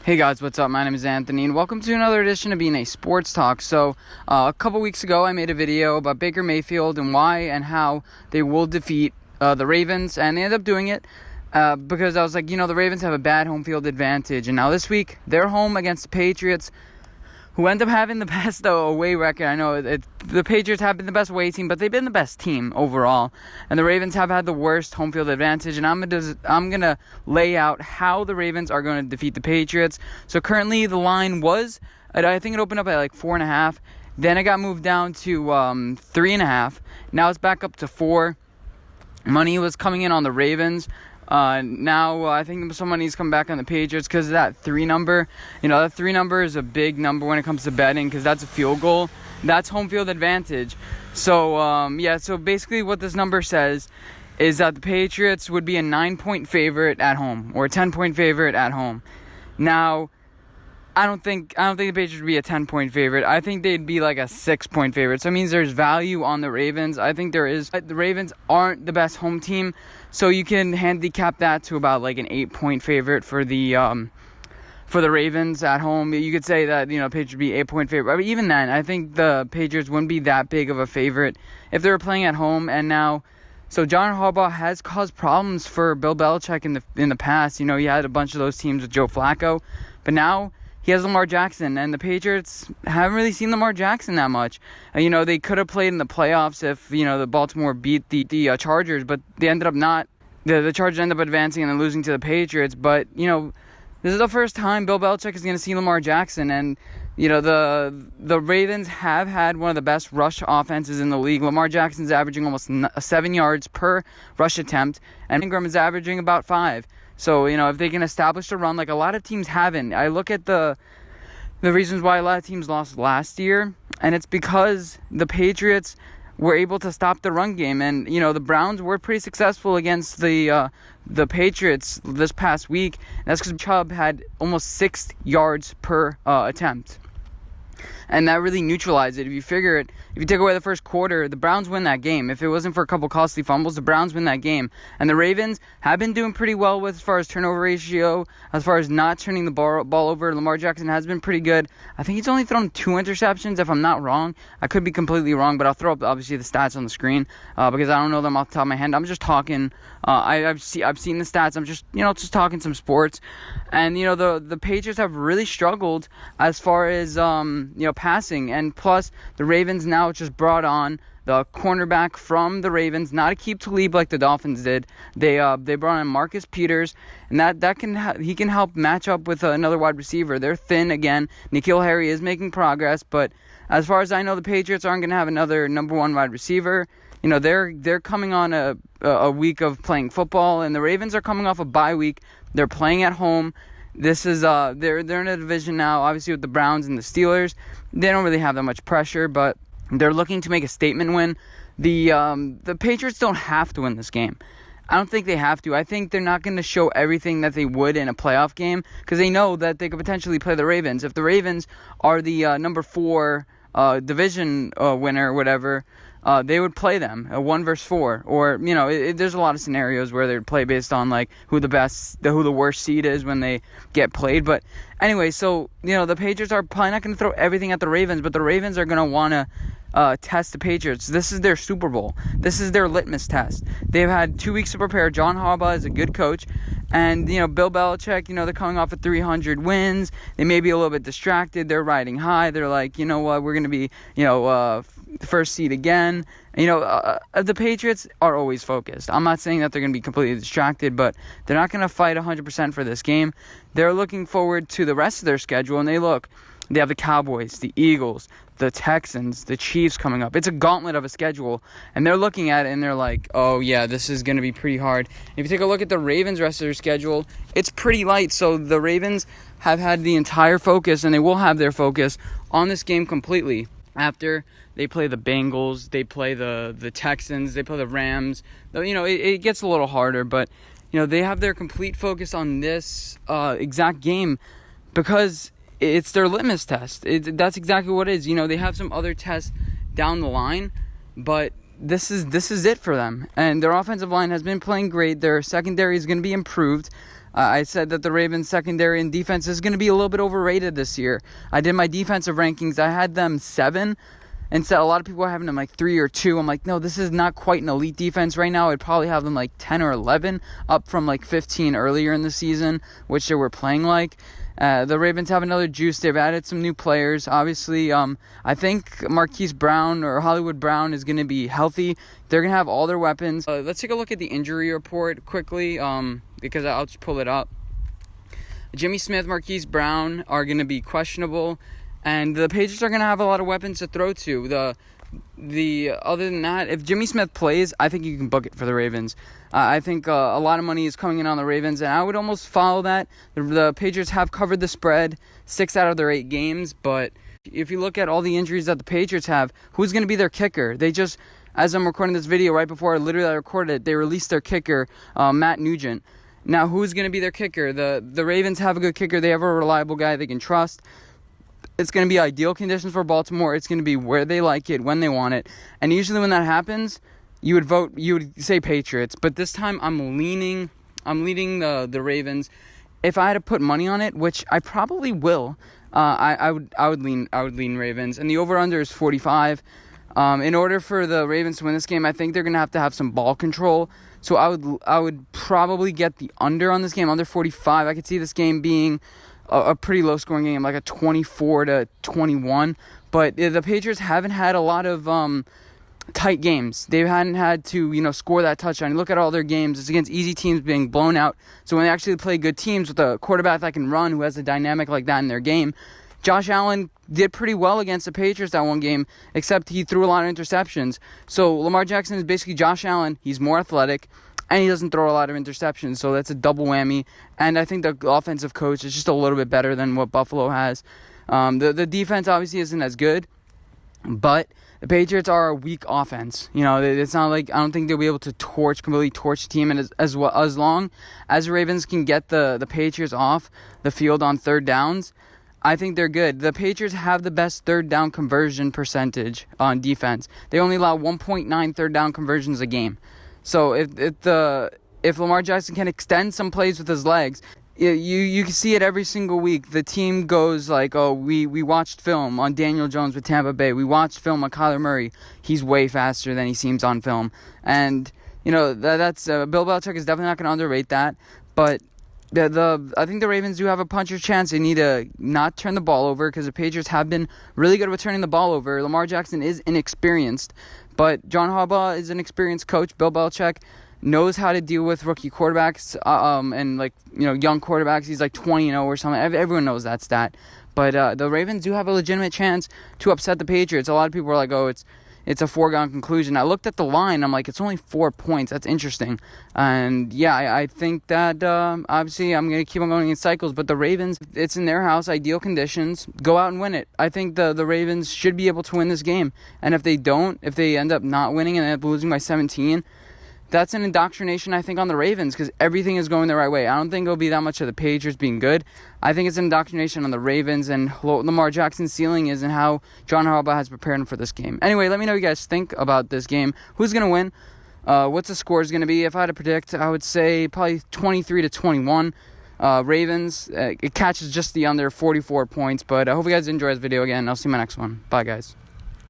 Hey guys, what's up? My name is Anthony, and welcome to another edition of Being a Sports Talk. So, a couple weeks ago, I made a video about Baker Mayfield and why and how they will defeat the Ravens, and they ended up doing it because I was like, the Ravens have a bad home field advantage, and now this week, they're home against the Patriots, who end up having the best away record. I know the Patriots have been the best away team, but they've been the best team overall. And the Ravens have had the worst home field advantage. And I'm gonna lay out how the Ravens are going to defeat the Patriots. So currently the line was, I think it opened up at like 4.5. Then it got moved down to 3.5. Now it's back up to 4. Money was coming in on the Ravens. Now I think some money's come back on the Patriots because of that 3 number. That 3 number is a big number when it comes to betting because that's a field goal. That's home field advantage. So, so basically what this number says is that the Patriots would be a 9-point favorite at home or a 10-point favorite at home. Now, I don't think the Patriots would be a 10-point favorite. I think they'd be like a 6-point favorite. So it means there's value on the Ravens. I think there is. The Ravens aren't the best home team, so you can handicap that to about like an 8-point favorite for the Ravens at home. You could say that Patriots would be 8-point favorite. But even then, I think the Patriots wouldn't be that big of a favorite if they were playing at home. And now, so John Harbaugh has caused problems for Bill Belichick in the past. He had a bunch of those teams with Joe Flacco, but now he has Lamar Jackson, and the Patriots haven't really seen Lamar Jackson that much. They could have played in the playoffs if, the Baltimore beat the Chargers, but they ended up not. The Chargers ended up advancing and then losing to the Patriots. But, this is the first time Bill Belichick is going to see Lamar Jackson, and, the Ravens have had one of the best rush offenses in the league. Lamar Jackson's averaging almost 7 yards per rush attempt, and Ingram is averaging about 5. So, if they can establish a run like a lot of teams haven't. I look at the reasons why a lot of teams lost last year, and it's because the Patriots were able to stop the run game. And, the Browns were pretty successful against the Patriots this past week. And that's because Chubb had almost 6 yards per attempt. And that really neutralized it. If you figure it, if you take away the first quarter, the Browns win that game. If it wasn't for a couple costly fumbles, the Browns win that game. And the Ravens have been doing pretty well with as far as turnover ratio, as far as not turning the ball over. Lamar Jackson has been pretty good. I think he's only thrown 2 interceptions, if I'm not wrong. I could be completely wrong, but I'll throw up, obviously, the stats on the screen because I don't know them off the top of my head. I'm just talking. I've seen the stats. I'm just, just talking some sports. And, the Patriots have really struggled as far as, passing. And plus, the Ravens now just brought on the cornerback from the Ravens, not Aqib Talib like the Dolphins did. They brought on Marcus Peters, and he can help match up with another wide receiver. They're thin again. N'Keal Harry is making progress, but as far as I know, the Patriots aren't going to have another number 1 wide receiver. They're coming on a week of playing football, and the Ravens are coming off a bye week. They're playing at home. This is they're in a division now, obviously with the Browns and the Steelers. They don't really have that much pressure, but they're looking to make a statement win. The Patriots don't have to win this game. I don't think they have to. I think they're not going to show everything that they would in a playoff game because they know that they could potentially play the Ravens. If the Ravens are the number 4 division winner or whatever, they would play them 1 versus 4, or there's a lot of scenarios where they would play based on like who the worst seed is when they get played. But anyway, so the Patriots are probably not going to throw everything at the Ravens, but the Ravens are going to want to test the Patriots. This is their Super Bowl. This is their litmus test. They've had 2 weeks to prepare. John Harbaugh is a good coach. And, Bill Belichick, they're coming off of 300 wins. They may be a little bit distracted. They're riding high. They're like, you know what, we're going to be, first seed again. The Patriots are always focused. I'm not saying that they're going to be completely distracted, but they're not going to fight 100% for this game. They're looking forward to the rest of their schedule, and they have the Cowboys, the Eagles, the Texans, the Chiefs coming up. It's a gauntlet of a schedule, and they're looking at it, and they're like, oh, yeah, this is going to be pretty hard. If you take a look at the Ravens' rest of their schedule, it's pretty light. So the Ravens have had the entire focus, and they will have their focus on this game completely. After they play the Bengals, they play the Texans, they play the Rams. It gets a little harder, but, they have their complete focus on this exact game because it's their litmus test. That's exactly what it is. They have some other tests down the line, but this is it for them. And their offensive line has been playing great. Their secondary is going to be improved. I said that the Ravens secondary and defense is going to be a little bit overrated this year. I did my defensive rankings. I had them 7. Instead, a lot of people are having them like 3 or 2. I'm like, no, this is not quite an elite defense right now. I'd probably have them like 10 or 11, up from like 15 earlier in the season, which they were playing like. The Ravens have another juice. They've added some new players. Obviously, I think Marquise Brown or Hollywood Brown is going to be healthy. They're going to have all their weapons. Let's take a look at the injury report quickly, because I'll just pull it up. Jimmy Smith, Marquise Brown are going to be questionable, and the Patriots are going to have a lot of weapons to throw to. The other than that, if Jimmy Smith plays, I think you can book it for the Ravens. I think a lot of money is coming in on the Ravens, and I would almost follow that. The Patriots have covered the spread 6 out of their 8 games, but if you look at all the injuries that the Patriots have, who's going to be their kicker? They just, as I'm recording this video, right before I recorded it, they released their kicker, Matt Nugent. Now, who's going to be their kicker? The Ravens have a good kicker. They have a reliable guy they can trust. It's going to be ideal conditions for Baltimore. It's going to be where they like it, when they want it. And usually when that happens, you would say Patriots. But this time I'm leaning the Ravens. If I had to put money on it, which I probably will, I would lean Ravens. And the over-under is 45. In order for the Ravens to win this game, I think they're going to have some ball control. So I would probably get the under on this game, under 45. I could see this game being a pretty low-scoring game, like a 24-21. But the Patriots haven't had a lot of tight games. They hadn't had to, score that touchdown. You look at all their games, it's against easy teams being blown out. So when they actually play good teams with a quarterback that can run, who has a dynamic like that in their game, Josh Allen did pretty well against the Patriots that one game, except he threw a lot of interceptions. So Lamar Jackson is basically Josh Allen. He's more athletic, and he doesn't throw a lot of interceptions, so that's a double whammy. And I think the offensive coach is just a little bit better than what Buffalo has. The defense obviously isn't as good, but the Patriots are a weak offense. It's not like I don't think they'll be able to completely torch the team, and as long as the Ravens can get the Patriots off the field on third downs, I think they're good. The Patriots have the best third down conversion percentage on defense. They only allow 1.9 third down conversions a game. So if Lamar Jackson can extend some plays with his legs, you can see it every single week. The team goes like, oh, we watched film on Daniel Jones with Tampa Bay. We watched film on Kyler Murray. He's way faster than he seems on film. And, that's Bill Belichick is definitely not going to underrate that. But I think the Ravens do have a puncher's chance. They need to not turn the ball over, because the Patriots have been really good with turning the ball over. Lamar Jackson is inexperienced, but John Harbaugh is an experienced coach. Bill Belichick knows how to deal with rookie quarterbacks and young quarterbacks. He's like 20-0 or something. Everyone knows that stat. But the Ravens do have a legitimate chance to upset the Patriots. A lot of people are like, oh, it's a foregone conclusion. I looked at the line. I'm like, it's only 4 points. That's interesting. And, yeah, I think that, obviously, I'm going to keep on going in cycles. But the Ravens, it's in their house, ideal conditions. Go out and win it. I think the Ravens should be able to win this game. And if they don't, if they end up not winning and end up losing by 17, that's an indoctrination, I think, on the Ravens, because everything is going the right way. I don't think it'll be that much of the Patriots being good. I think it's an indoctrination on the Ravens and what Lamar Jackson's ceiling is and how John Harbaugh has prepared him for this game. Anyway, let me know what you guys think about this game. Who's going to win? What's the score is going to be? If I had to predict, I would say probably 23-21. Ravens. It catches just the under 44 points. But I hope you guys enjoy this video again. I'll see you in my next one. Bye, guys.